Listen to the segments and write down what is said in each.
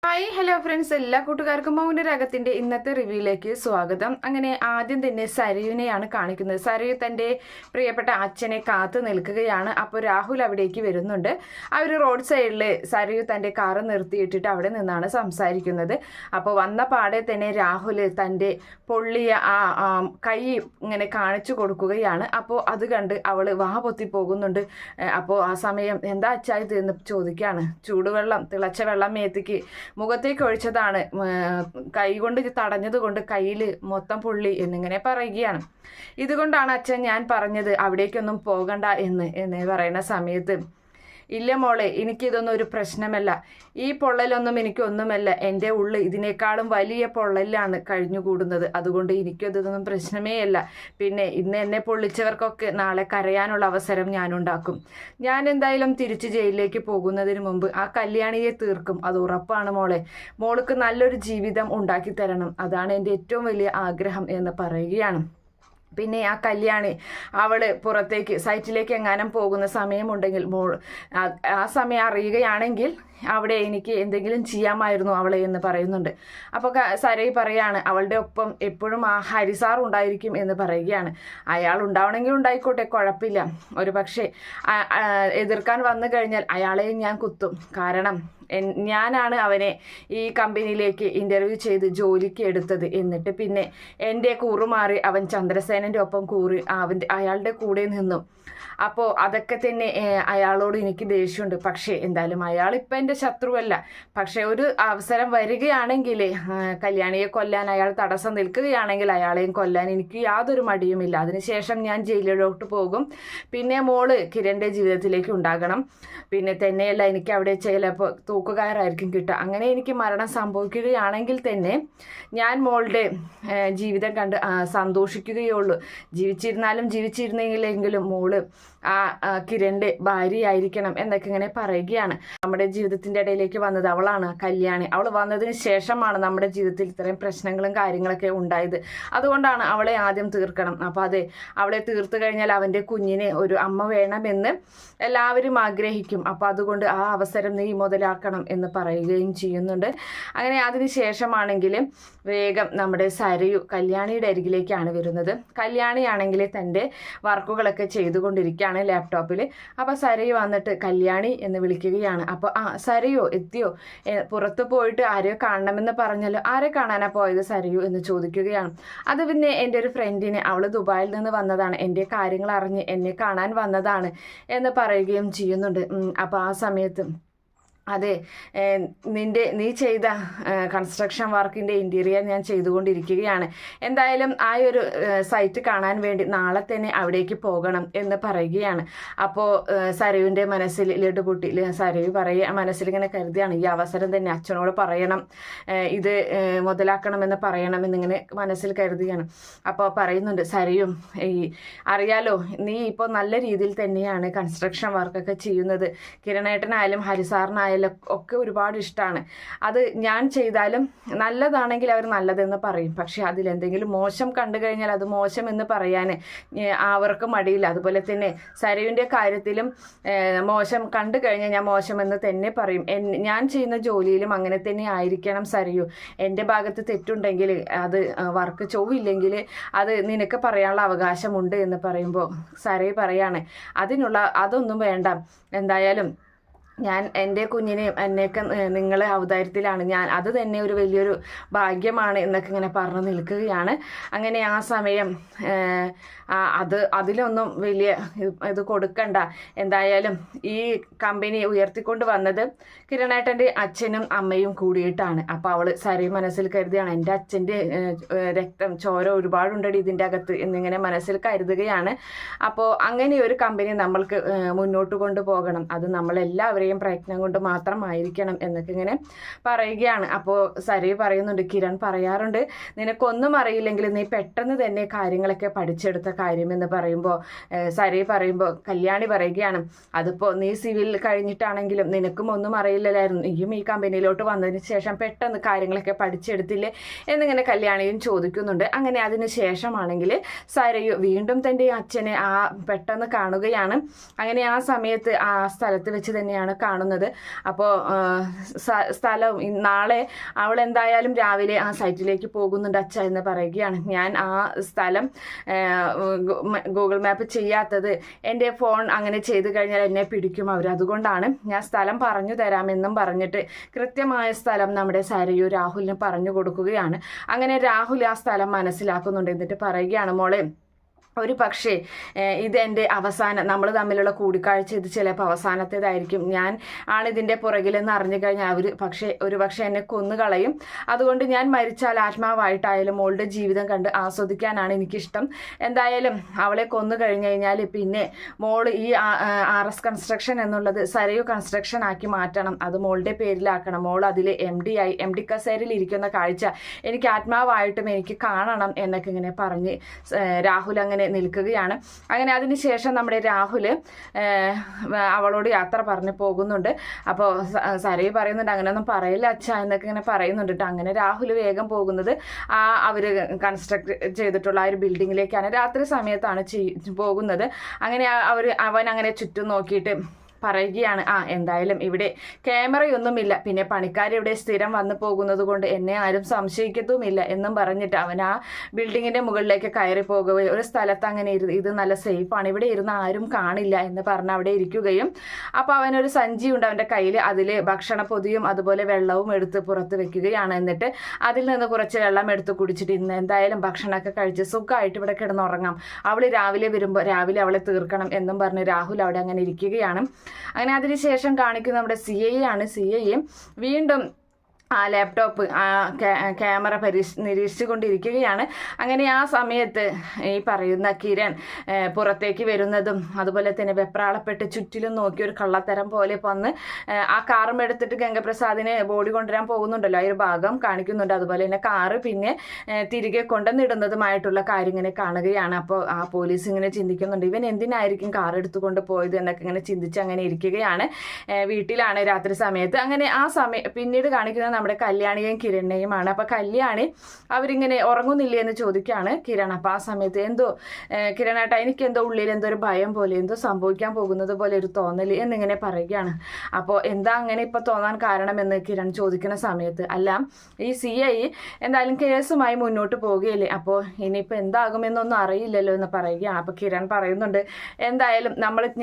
Hi hello friends, എല്ലാ കൂട്ടുകാർക്കും മൗനരാഗത്തിന്റെ ഇന്നത്തെ റിവ്യൂയിലേക്ക് സ്വാഗതം. അങ്ങനെ ആദ്യം തന്നെ സരയുവിനെയാണ് കാണിക്കുന്നത്. സരയു തന്റെ പ്രിയപ്പെട്ട അച്ഛനെ കാത്തു നിൽക്കുകയാണ്. അപ്പോൾ രാഹുൽ അവിടേക്ക് വരുന്നുണ്ട്. അവർ റോഡ് സൈഡിൽ സരയു തന്റെ കാറ് നിർത്തിയിട്ടിട്ട് അവിടെ നിന്നാണ് സംസാരിക്കുന്നത്. അപ്പോൾ വന്ന പാടെ തന്നെ രാഹുൽ തന്റെ പൊള്ളിയ കൈ ഇങ്ങനെ കാണിച്ചു കൊടുക്കുകയാണ്. അപ്പോൾ അത് കണ്ട് അവള് വാ പൊത്തി പോകുന്നുണ്ട്. അപ്പോൾ ആ സമയം എന്താ അച്ഛാ ഇത് എന്ന് ചോദിക്കുകയാണ്. ചൂടുവെള്ളം, തിളച്ച വെള്ളം മേത്തേക്ക് മുഖത്തേക്ക് ഒഴിച്ചതാണ്, കൈ കൊണ്ട് തടഞ്ഞത് കൊണ്ട് കയ്യിൽ മൊത്തം പൊള്ളി എന്നിങ്ങനെ പറയുകയാണ്. ഇതുകൊണ്ടാണ് അച്ഛൻ ഞാൻ പറഞ്ഞത് അവിടേക്കൊന്നും പോകണ്ട എന്ന് പറയുന്ന സമയത്ത്, ഇല്ല മോളെ, എനിക്കിതൊന്നും ഒരു പ്രശ്നമല്ല. ഈ പൊള്ളലൊന്നും എനിക്കൊന്നുമല്ല. എൻ്റെ ഉള്ളിൽ ഇതിനേക്കാളും വലിയ പൊള്ളലാണ് കഴിഞ്ഞുകൂടുന്നത്. അതുകൊണ്ട് എനിക്കതൊന്നും പ്രശ്നമേ അല്ല. പിന്നെ ഇന്ന് എന്നെ പൊള്ളിച്ചവർക്കൊക്കെ നാളെ കരയാനുള്ള അവസരം ഞാനുണ്ടാക്കും. ഞാൻ എന്തായാലും തിരിച്ച് ജയിലിലേക്ക് പോകുന്നതിന് മുമ്പ് ആ കല്യാണിയെ തീർക്കും. അത് ഉറപ്പാണ് മോളെ. മോൾക്ക് നല്ലൊരു ജീവിതം ഉണ്ടാക്കി തരണം. അതാണ് എൻ്റെ ഏറ്റവും വലിയ ആഗ്രഹം എന്ന് പറയുകയാണ്. പിന്നെ ആ കല്യാണി അവള് പുറത്തേക്ക് സൈറ്റിലേക്ക് എങ്ങാനും പോകുന്ന സമയമുണ്ടെങ്കിൽ ആ സമയം അറിയുകയാണെങ്കിൽ അവിടെ എനിക്ക് എന്തെങ്കിലും ചെയ്യാമായിരുന്നു അവളെ എന്ന് പറയുന്നുണ്ട്. അപ്പോൾ സരയ് പറയാണ് അവളുടെ ഒപ്പം എപ്പോഴും ആ ഹരിസാർ ഉണ്ടായിരിക്കും എന്ന് പറയുകയാണ്. അയാൾ ഉണ്ടാവണമെങ്കിൽ ഉണ്ടായിക്കോട്ടെ, കുഴപ്പമില്ല. ഒരു പക്ഷേ എതിർക്കാൻ വന്നു കഴിഞ്ഞാൽ അയാളെയും ഞാൻ കുത്തും. കാരണം ഞാനാണ് അവനെ ഈ കമ്പനിയിലേക്ക് ഇൻ്റർവ്യൂ ചെയ്ത് ജോലിക്ക് എടുത്തത്. എന്നിട്ട് പിന്നെ എൻ്റെ കൂറുമാറി അവൻ ചന്ദ്രസേനൻ്റെ ഒപ്പം അയാളുടെ കൂടെ നിന്നു. അപ്പോൾ അതൊക്കെ തന്നെ അയാളോട് എനിക്ക് ദേഷ്യമുണ്ട്. പക്ഷേ എന്തായാലും അയാൾ ഇപ്പം എൻ്റെ ശത്രുവല്ല. പക്ഷേ ഒരു അവസരം വരികയാണെങ്കിൽ കല്യാണിയെ കൊല്ലാൻ അയാൾ തടസ്സം നിൽക്കുകയാണെങ്കിൽ അയാളെയും കൊല്ലാൻ എനിക്ക് യാതൊരു മടിയുമില്ല. അതിനുശേഷം ഞാൻ ജയിലിലോട്ട് പോകും. പിന്നെ മോള് കിരണിൻ്റെ ജീവിതത്തിലേക്ക് ഉണ്ടാകണം. പിന്നെ തന്നെയല്ല, എനിക്ക് അവിടെ ചിലപ്പോൾ തൂക്കുകാരായിരിക്കും കിട്ടുക. അങ്ങനെ എനിക്ക് മരണം സംഭവിക്കുകയാണെങ്കിൽ തന്നെ ഞാൻ മോളുടെ ജീവിതം കണ്ട് സന്തോഷിക്കുകയുള്ളൂ. ജീവിച്ചിരുന്നെങ്കിലെങ്കിലും മോള് ആ കിരണിൻ്റെ ഭാര്യയായിരിക്കണം എന്നൊക്കെ ഇങ്ങനെ പറയുകയാണ്. നമ്മുടെ ജീവിതത്തിൻ്റെ ഇടയിലേക്ക് വന്നത് അവളാണ്, കല്യാണി. അവൾ വന്നതിന് ശേഷമാണ് നമ്മുടെ ജീവിതത്തിൽ ഇത്രയും പ്രശ്നങ്ങളും കാര്യങ്ങളൊക്കെ ഉണ്ടായത്. അതുകൊണ്ടാണ് അവളെ ആദ്യം തീർക്കണം. അപ്പോൾ അതെ, അവളെ തീർത്തു കഴിഞ്ഞാൽ അവൻ്റെ കുഞ്ഞിന് ഒരു അമ്മ വേണമെന്ന് എല്ലാവരും ആഗ്രഹിക്കും. അപ്പോൾ അതുകൊണ്ട് ആ അവസരം നീ മുതലാക്കണം എന്ന് പറയുകയും ചെയ്യുന്നുണ്ട്. അങ്ങനെ അതിന് ശേഷമാണെങ്കിൽ വേഗം നമ്മുടെ സരയു കല്യാണിയുടെ അരികിലേക്കാണ് വരുന്നത്. കല്യാണിയാണെങ്കിൽ തൻ്റെ വർക്കുകളൊക്കെ ചെയ്തുകൊണ്ടിരിക്കുകയാണ് ലാപ്ടോപ്പിൽ. അപ്പോൾ സരയു വന്നിട്ട് കല്യാണി എന്ന് വിളിക്കുകയാണ്. അപ്പോൾ സരയോ എത്തിയോ, പുറത്ത് പോയിട്ട് ആരെയോ കാണണമെന്ന് പറഞ്ഞല്ലോ, ആരെ കാണാനാ പോയത് സരയു എന്ന് ചോദിക്കുകയാണ്. അത് പിന്നെ എൻ്റെ ഒരു ഫ്രണ്ടിന്, അവൾ ദുബായിൽ നിന്ന് വന്നതാണ്, എൻ്റെ കാര്യങ്ങൾ അറിഞ്ഞ് എന്നെ കാണാൻ വന്നതാണ് എന്ന് പറയുകയും ചെയ്യുന്നുണ്ട്. അപ്പോൾ ആ സമയത്ത് അതെ, നീ ചെയ്ത കൺസ്ട്രക്ഷൻ വർക്കിൻ്റെ ഇൻറ്റീരിയർ ഞാൻ ചെയ്തുകൊണ്ടിരിക്കുകയാണ്. എന്തായാലും ആ ഒരു സൈറ്റ് കാണാൻ വേണ്ടി നാളെ തന്നെ അവിടേക്ക് പോകണം എന്ന് പറയുകയാണ്. അപ്പോൾ സരയുവിൻ്റെ മനസ്സിൽ ലഡുപൊട്ടി. സരയു മനസ്സിലിങ്ങനെ കരുതിയാണ്, ഈ അവസരം തന്നെ അച്ഛനോട് പറയണം, ഇത് മുതലാക്കണമെന്ന് പറയണമെന്നിങ്ങനെ മനസ്സിൽ കരുതിയാണ്. അപ്പോൾ പറയുന്നുണ്ട് സരയും, അറിയാലോ നീ ഇപ്പോൾ നല്ല രീതിയിൽ തന്നെയാണ് കൺസ്ട്രക്ഷൻ വർക്കൊക്കെ ചെയ്യുന്നത്. കിരണേട്ടനായാലും ഹരിസാറിനായാലും ഒക്കെ ഒരുപാട് ഇഷ്ടമാണ്. അത് ഞാൻ ചെയ്താലും നല്ലതാണെങ്കിൽ അവർ നല്ലതെന്ന് പറയും. പക്ഷെ അതിലെന്തെങ്കിലും മോശം കണ്ടു കഴിഞ്ഞാൽ അത് മോശം എന്ന് പറയാൻ അവർക്ക് മടിയില്ല. അതുപോലെ തന്നെ സരയുവിൻ്റെ കാര്യത്തിലും മോശം കണ്ടു കഴിഞ്ഞാൽ ഞാൻ മോശമെന്ന് തന്നെ പറയും. ഞാൻ ചെയ്യുന്ന ജോലിയിലും അങ്ങനെ തന്നെ ആയിരിക്കണം സരയു. എൻ്റെ ഭാഗത്ത് തെറ്റുണ്ടെങ്കിൽ, അത് വർക്ക് ചൊവ്വില്ലെങ്കിൽ അത് നിനക്ക് പറയാനുള്ള അവകാശമുണ്ട് എന്ന് പറയുമ്പോൾ സരയു പറയാണ്, അതൊന്നും വേണ്ട. എന്തായാലും ഞാൻ എൻ്റെ കുഞ്ഞിനെയും എന്നെയൊക്കെ നിങ്ങളെ ഔദാര്യത്തിലാണ്, അത് തന്നെ ഒരു വലിയൊരു ഭാഗ്യമാണ് എന്നൊക്കെ ഇങ്ങനെ പറഞ്ഞു നിൽക്കുകയാണ്. അങ്ങനെ ആ സമയം അതിലൊന്നും വലിയ ഇത് കൊടുക്കണ്ട. എന്തായാലും ഈ കമ്പനി ഉയർത്തിക്കൊണ്ട് വന്നത് കിരണേട്ടൻ്റെ അച്ഛനും അമ്മയും കൂടിയിട്ടാണ്. അപ്പോൾ അവൾ സരയു മനസ്സിൽ കരുതിയാണ്, എൻ്റെ അച്ഛൻ്റെ രക്തം ചോര ഒരുപാടുണ്ടടി ഇതിൻ്റെ അകത്ത് എന്നിങ്ങനെ മനസ്സിൽ കരുതുകയാണ്. അപ്പോൾ അങ്ങനെ ഒരു കമ്പനി നമ്മൾക്ക് മുന്നോട്ട് കൊണ്ടുപോകണം. അത് നമ്മളെല്ലാവരെയും പ്രയത്നം കൊണ്ട് മാത്രമായിരിക്കണം എന്നൊക്കെ ഇങ്ങനെ പറയുകയാണ്. അപ്പോൾ സരയു പറയുന്നുണ്ട്, കിരൺ പറയാറുണ്ട്, നിനക്കൊന്നും അറിയില്ലെങ്കിൽ നീ പെട്ടെന്ന് തന്നെ കാര്യങ്ങളൊക്കെ പഠിച്ചെടുത്ത കാര്യമെന്ന് പറയുമ്പോൾ സരയു പറയുമ്പോൾ കല്യാണി പറയുകയാണ്, അതിപ്പോൾ നീ സിവിൽ കഴിഞ്ഞിട്ടാണെങ്കിലും നിനക്കും ഒന്നും അറിയില്ലായിരുന്നു, നീയും ഈ കമ്പനിയിലോട്ട് വന്നതിന് ശേഷം പെട്ടെന്ന് കാര്യങ്ങളൊക്കെ പഠിച്ചെടുത്തില്ലേ എന്നിങ്ങനെ കല്യാണിയും ചോദിക്കുന്നുണ്ട്. അങ്ങനെ അതിന് ശേഷമാണെങ്കിൽ സരയു വീണ്ടും തൻ്റെ അച്ഛനെ പെട്ടെന്ന് കാണുകയാണ്. അങ്ങനെ ആ സമയത്ത് ആ സ്ഥലത്ത് വെച്ച് തന്നെയാണ് കാണുന്നത്. അപ്പോൾ സ്ഥലവും നാളെ അവൾ എന്തായാലും രാവിലെ ആ സൈറ്റിലേക്ക് പോകുന്നുണ്ട് അച്ഛ എന്ന് പറയുകയാണ്. ഞാൻ ആ സ്ഥലം ഗൂഗിൾ മാപ്പ് ചെയ്യാത്തത് എൻ്റെ ഫോൺ അങ്ങനെ ചെയ്തു കഴിഞ്ഞാൽ എന്നെ പിടിക്കും അവർ, അതുകൊണ്ടാണ് ഞാൻ സ്ഥലം പറഞ്ഞു തരാമെന്നും പറഞ്ഞിട്ട് കൃത്യമായ സ്ഥലം നമ്മുടെ സരയു രാഹുലിന് പറഞ്ഞു കൊടുക്കുകയാണ്. അങ്ങനെ രാഹുൽ ആ സ്ഥലം മനസ്സിലാക്കുന്നുണ്ട്. എന്നിട്ട് പറയുകയാണ്, മോളെ ഒരു പക്ഷേ ഇത് എൻ്റെ അവസാനം, നമ്മൾ തമ്മിലുള്ള കൂടിക്കാഴ്ച ഇത് ചിലപ്പോൾ അവസാനത്തേതായിരിക്കും. ഞാൻ ആണിതിൻ്റെ പുറകിലെന്ന് അറിഞ്ഞു കഴിഞ്ഞാൽ ഒരു പക്ഷേ എന്നെ കൊന്നുകളയും. അതുകൊണ്ട് ഞാൻ മരിച്ചാൽ ആത്മാവായിട്ടായാലും മോളുടെ ജീവിതം കണ്ട് ആസ്വദിക്കാനാണ് എനിക്കിഷ്ടം. എന്തായാലും അവളെ കൊന്നു കഴിഞ്ഞു കഴിഞ്ഞാൽ പിന്നെ മോള് ഈ RS കൺസ്ട്രക്ഷൻ എന്നുള്ളത് സരയു കൺസ്ട്രക്ഷൻ ആക്കി മാറ്റണം, അത് മോളുടെ പേരിലാക്കണം. മോൾ അതിൽ MD കസേരയിൽ ഇരിക്കുന്ന കാഴ്ച എനിക്ക് ആത്മാവായിട്ടും എനിക്ക് കാണണം എന്നൊക്കെ ഇങ്ങനെ പറഞ്ഞ് രാഹുൽ അങ്ങനെ നിൽക്കുകയാണ്. അങ്ങനെ അതിനുശേഷം നമ്മുടെ രാഹുല് അവളോട് യാത്ര പറഞ്ഞു പോകുന്നുണ്ട്. അപ്പോൾ സരയു പറയുന്നുണ്ട്, അങ്ങനെയൊന്നും പറയില്ല അച്ഛ എന്നൊക്കെ ഇങ്ങനെ പറയുന്നുണ്ട് കേട്ടോ. അങ്ങനെ രാഹുൽ വേഗം പോകുന്നത് അവർ കൺസ്ട്രക്ട് ചെയ്തിട്ടുള്ള ആ ഒരു ബിൽഡിങ്ങിലേക്കാണ്. രാത്രി സമയത്താണ് പോകുന്നത്. അങ്ങനെ അവൻ അങ്ങനെ ചുറ്റും നോക്കിയിട്ട് പറയുകയാണ്, എന്തായാലും ഇവിടെ ക്യാമറയൊന്നുമില്ല, പിന്നെ പണിക്കാരിവിടെ സ്ഥിരം വന്നു പോകുന്നത് കൊണ്ട് എന്നെ ആരും സംശയിക്കത്തുമില്ല എന്നും പറഞ്ഞിട്ട് അവൻ ആ ബിൽഡിങ്ങിൻ്റെ മുകളിലേക്ക് കയറി പോകുകയും ഒരു സ്ഥലത്ത് അങ്ങനെ ഇത് നല്ല സേഫാണ്, ഇവിടെ ഇരുന്ന് ആരും കാണില്ല എന്ന് പറഞ്ഞ് അവിടെ ഇരിക്കുകയും, അപ്പോൾ അവനൊരു സഞ്ചിയുണ്ട് അവൻ്റെ കയ്യിൽ, അതിൽ ഭക്ഷണപ്പൊതിയും അതുപോലെ വെള്ളവും എടുത്ത് പുറത്ത് വെക്കുകയാണ്. എന്നിട്ട് അതിൽ നിന്ന് കുറച്ച് വെള്ളം എടുത്ത് കുടിച്ചിട്ട് ഇന്ന് എന്തായാലും ഭക്ഷണമൊക്കെ കഴിച്ച് സുഖമായിട്ട് ഇവിടെ കിടന്നുറങ്ങാം, അവൾ രാവിലെ വരുമ്പോൾ രാവിലെ അവളെ തീർക്കണം എന്നും പറഞ്ഞ് രാഹുൽ അവിടെ അങ്ങനെ ഇരിക്കുകയാണ്. അങ്ങനെ അതിനുശേഷം കാണിക്കുന്ന നമ്മുടെ CI ആണ്. CI വീണ്ടും ആ ലാപ്ടോപ്പ് ക്യാമറ നിരീക്ഷിച്ചുകൊണ്ടിരിക്കുകയാണ്. അങ്ങനെ ആ സമയത്ത് ഈ പറയുന്ന കിരൺ പുറത്തേക്ക് വരുന്നതും അതുപോലെ തന്നെ വെപ്രാളപ്പെട്ട് ചുറ്റിലും നോക്കി ഒരു കള്ളത്തരം പോലെ വന്ന് ആ കാറും എടുത്തിട്ട് ഗംഗപ്രസാദിനെ ബോഡി കൊണ്ടുവരാൻ പോകുന്നുണ്ടല്ലോ, ആ ഒരു ഭാഗം കാണിക്കുന്നുണ്ട്. അതുപോലെ തന്നെ കാറ് പിന്നെ തിരികെ കൊണ്ടുവന്നിടുന്നതുമായിട്ടുള്ള കാര്യം ഇങ്ങനെ കാണുകയാണ്. അപ്പോൾ ആ പോലീസ് ഇങ്ങനെ ചിന്തിക്കുന്നുണ്ട്, ഇവൻ എന്തിനായിരിക്കും കാർ എടുത്തുകൊണ്ട് പോയത് എന്നൊക്കെ ഇങ്ങനെ ചിന്തിച്ച് അങ്ങനെ ഇരിക്കുകയാണ്. വീട്ടിലാണ് രാത്രി സമയത്ത്. അങ്ങനെ ആ പിന്നീട് കാണിക്കുന്ന നമ്മുടെ കല്യാണിയും കിരണിനെയുമാണ്. അപ്പോൾ കല്യാണി അവരിങ്ങനെ ഉറങ്ങുന്നില്ലേ എന്ന് ചോദിക്കുകയാണ് കിരൺ. അപ്പോൾ ആ സമയത്ത് എന്തോ കിരണേട്ടാ എനിക്കെന്തോ ഉള്ളിൽ എന്തോ ഒരു ഭയം പോലെ, എന്തോ സംഭവിക്കാൻ പോകുന്നത് പോലെ ഒരു തോന്നൽ എന്നിങ്ങനെ പറയുകയാണ്. അപ്പോൾ എന്താ അങ്ങനെ ഇപ്പോൾ തോന്നാൻ കാരണമെന്ന് കിരൺ ചോദിക്കുന്ന സമയത്ത്, അല്ല ഈ CI എന്തായാലും കേസുമായി മുന്നോട്ട് പോവുകയല്ലേ, അപ്പോൾ ഇനിയിപ്പോൾ എന്താകുമെന്നൊന്നും അറിയില്ലല്ലോ എന്ന് പറയുകയാണ്. അപ്പോൾ കിരൺ പറയുന്നുണ്ട്, എന്തായാലും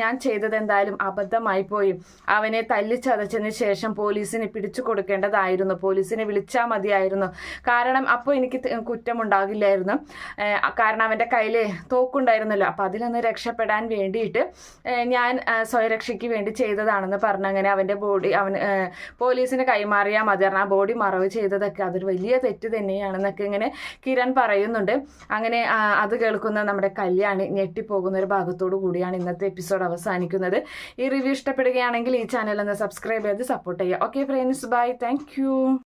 ഞാൻ ചെയ്തത് എന്തായാലും അബദ്ധമായി പോയി, അവനെ തല്ലിച്ചതച്ചതിന് ശേഷം പോലീസിന് പിടിച്ചു കൊടുക്കേണ്ടതായിരുന്നു, പോലീസിനെ വിളിച്ചാൽ മതിയായിരുന്നു, കാരണം അപ്പോൾ എനിക്ക് കുറ്റമുണ്ടാകില്ലായിരുന്നു, കാരണം അവൻ്റെ കയ്യിൽ തോക്കുണ്ടായിരുന്നല്ലോ, അപ്പോൾ അതിൽ നിന്ന് രക്ഷപ്പെടാൻ വേണ്ടിയിട്ട് ഞാൻ സ്വയരക്ഷയ്ക്ക് വേണ്ടി ചെയ്തതാണെന്ന് പറഞ്ഞങ്ങനെ അവൻ്റെ ബോഡി പോലീസിന് കൈമാറിയാൽ മതി, ആ ബോഡി മറവ് ചെയ്തതൊക്കെ അതൊരു വലിയ തെറ്റ് തന്നെയാണെന്നൊക്കെ ഇങ്ങനെ കിരൺ പറയുന്നുണ്ട്. അങ്ങനെ അത് കേൾക്കുന്ന നമ്മുടെ കല്യാണി ഞെട്ടിപ്പോകുന്ന ഒരു ഭാഗത്തോടു കൂടിയാണ് ഇന്നത്തെ എപ്പിസോഡ് അവസാനിക്കുന്നത്. ഈ റിവ്യൂ ഇഷ്ടപ്പെടുകയാണെങ്കിൽ ഈ ചാനൽ ഒന്ന് സബ്സ്ക്രൈബ് ചെയ്ത് സപ്പോർട്ട് ചെയ്യുക. Okay friends, bye, thank U.